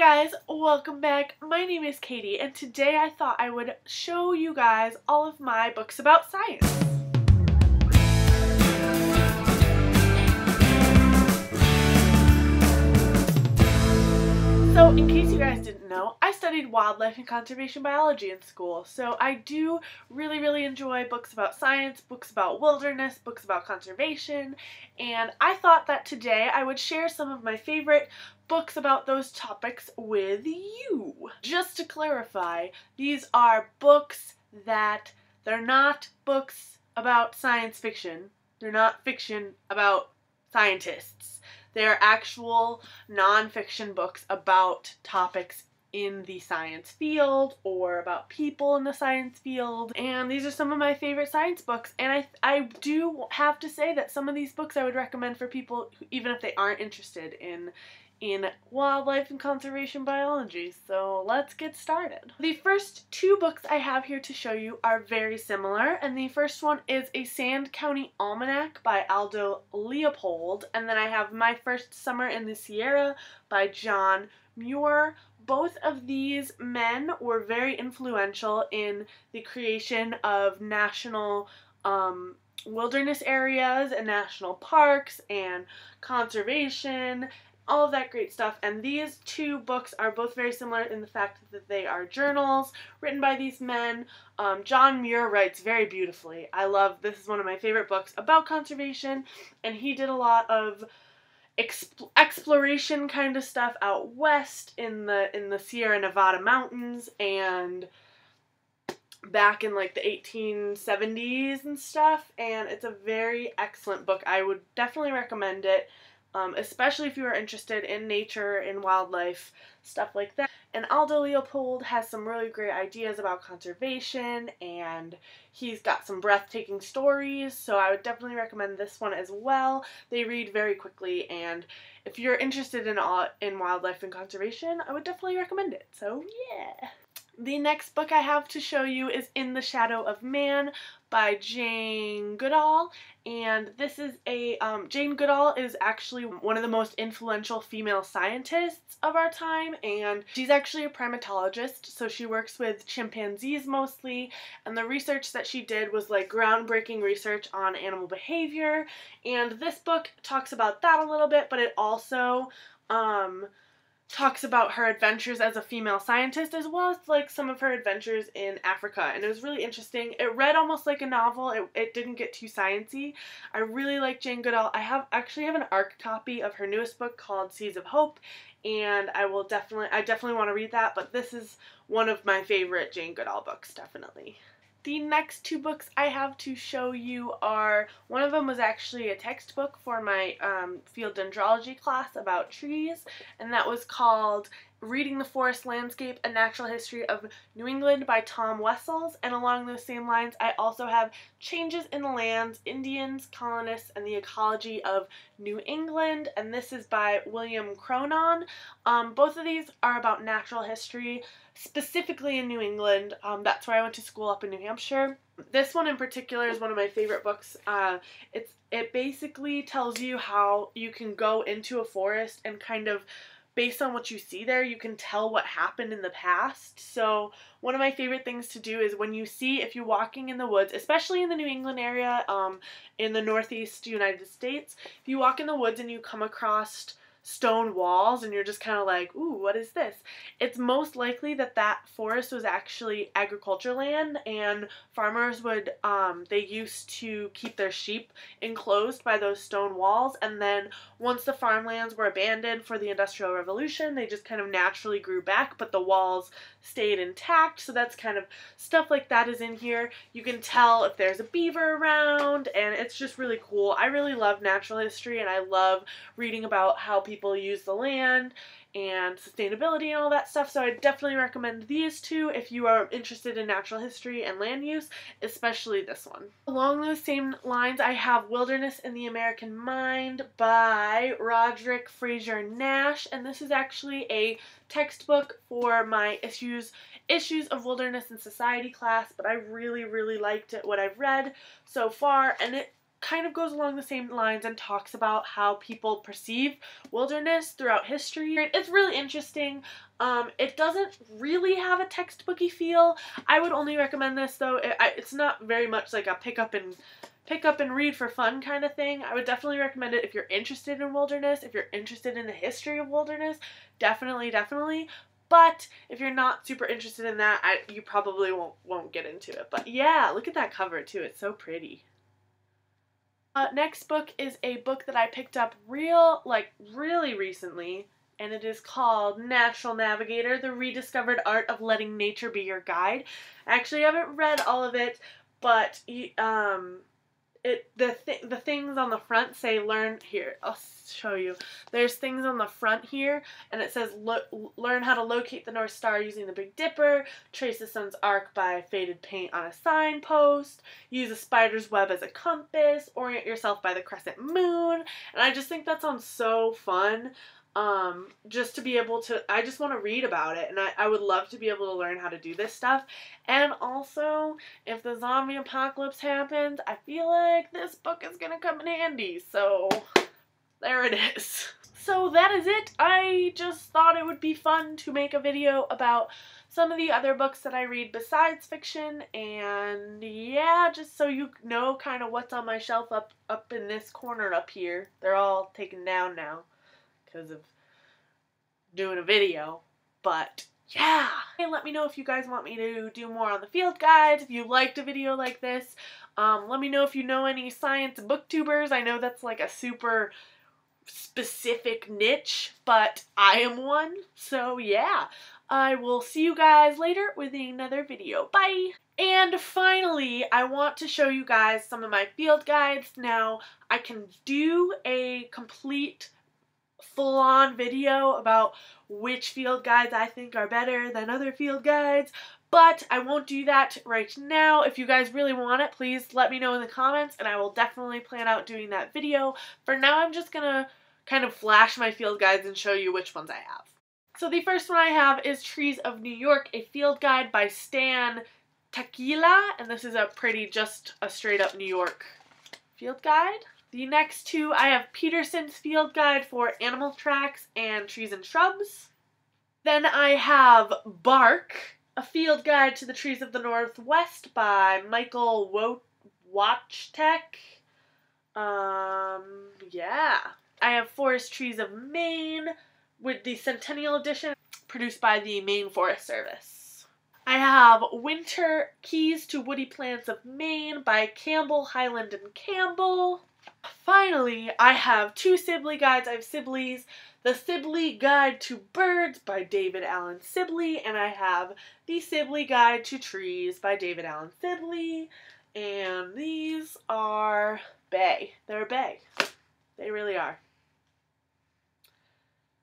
Guys, welcome back. My name is Katie and today I thought I would show you guys all of my books about science. So in case you guys didn't know, I studied wildlife and conservation biology in school, so I do really enjoy books about science, books about wilderness, books about conservation, and I thought that today I would share some of my favorite books about those topics with you. Just to clarify, these are books that they're not books about science fiction. They're not fiction about scientists. They're actual non-fiction books about topics in the science field or about people in the science field, and these are some of my favorite science books, and I do have to say that some of these books I would recommend for people who, even if they aren't interested in wildlife and conservation biology. So let's get started. The first two books I have here to show you are very similar, and the first one is A Sand County Almanac by Aldo Leopold, and then I have My First Summer in the Sierra by John Muir. Both of these men were very influential in the creation of national wilderness areas and national parks and conservation, all of that great stuff, and these two books are both very similar in the fact that they are journals written by these men. John Muir writes very beautifully. This is one of my favorite books about conservation, and he did a lot of exploration kind of stuff out west in the Sierra Nevada mountains and back in like the 1870s and stuff, and it's a very excellent book. I would definitely recommend it. Especially if you are interested in nature and wildlife, stuff like that. And Aldo Leopold has some really great ideas about conservation, and he's got some breathtaking stories, so I would definitely recommend this one as well. They read very quickly, and if you're interested in wildlife and conservation, I would definitely recommend it. So yeah. The next book I have to show you is In the Shadow of Man by Jane Goodall, and this is Jane Goodall is actually one of the most influential female scientists of our time, and she's actually a primatologist, so she works with chimpanzees mostly, and the research that she did was like groundbreaking research on animal behavior, and this book talks about that a little bit, but it also talks about her adventures as a female scientist, as well as like some of her adventures in Africa, and it was really interesting. It read almost like a novel. It didn't get too sciencey. I really like Jane Goodall. I actually have an ARC copy of her newest book called Seeds of Hope, and I definitely want to read that, but this is one of my favorite Jane Goodall books, definitely. The next two books I have to show you are, one of them was actually a textbook for my field dendrology class about trees, and that was called Reading the Forest Landscape, A Natural History of New England by Tom Wessels, and along those same lines I also have Changes in the Lands, Indians, Colonists, and the Ecology of New England, and this is by William Cronon. Both of these are about natural history, specifically in New England. That's where I went to school, up in New Hampshire. This one in particular is one of my favorite books. It basically tells you how you can go into a forest and kind of, based on what you see there, you can tell what happened in the past. So one of my favorite things to do is when you see, if you're walking in the woods, especially in the New England area, in the Northeast United States, if you walk in the woods and you come across stone walls and you're just kind of like, ooh, what is this? It's most likely that forest was actually agriculture land, and farmers would, they used to keep their sheep enclosed by those stone walls, and then once the farmlands were abandoned for the Industrial Revolution, they just kind of naturally grew back, but the walls stayed intact, so that's kind of stuff like that is in here. You can tell if there's a beaver around, and it's just really cool. I really love natural history, and I love reading about how people use the land and sustainability and all that stuff, so I definitely recommend these two if you are interested in natural history and land use, especially this one. Along those same lines, I have Wilderness in the American Mind by Roderick Frazier Nash, and this is actually a textbook for my issues of wilderness and society class, but I really liked it, what I've read so far, and kind of goes along the same lines and talks about how people perceive wilderness throughout history. It's really interesting. It doesn't really have a textbooky feel. I would only recommend this though. It's not very much like a pick up and read for fun kind of thing. I would definitely recommend it if you're interested in wilderness, if you're interested in the history of wilderness. Definitely, definitely. But if you're not super interested in that, you probably won't get into it. But yeah, look at that cover too. It's so pretty. Next book is a book that I picked up really recently, and it is called Natural Navigator: The Rediscovered Art of Letting Nature Be Your Guide. I actually haven't read all of it, but the things on the front say learn here. I'll show you. There's things on the front here, and it says learn how to locate the North Star using the Big Dipper, trace the sun's arc by faded paint on a signpost, use a spider's web as a compass, orient yourself by the crescent moon. And I just think that sounds so fun. Just to be able to, I just want to read about it, and I would love to be able to learn how to do this stuff. And also, if the zombie apocalypse happens, I feel like this book is gonna come in handy, so there it is. So that is it. I just thought it would be fun to make a video about some of the other books that I read besides fiction, and yeah, just so you know kind of what's on my shelf up in this corner up here. They're all taken down now because of doing a video, but yeah. Hey, let me know if you guys want me to do more on the field guides, if you liked a video like this. Let me know if you know any science booktubers. I know that's like a super specific niche, but I am one, so yeah. I will see you guys later with another video. Bye! And finally, I want to show you guys some of my field guides. Now, I can do a complete full-on video about which field guides I think are better than other field guides, but I won't do that right now. If you guys really want it, please let me know in the comments, and I will definitely plan out doing that video. For now, I'm just gonna kind of flash my field guides and show you which ones I have. So the first one I have is Trees of New York, a field guide by Stan Tequila, and this is just a straight up New York field guide. The next two, I have Peterson's Field Guide for Animal Tracks and Trees and Shrubs. Then I have Bark, a field guide to the trees of the Northwest by Michael Wachtek. Yeah. I have Forest Trees of Maine with the Centennial Edition, produced by the Maine Forest Service. I have Winter Keys to Woody Plants of Maine by Campbell, Highland and Campbell. Finally, I have two Sibley guides. I have Sibley's The Sibley Guide to Birds by David Allen Sibley, and I have The Sibley Guide to Trees by David Allen Sibley, and these are bae. They're bae. They really are.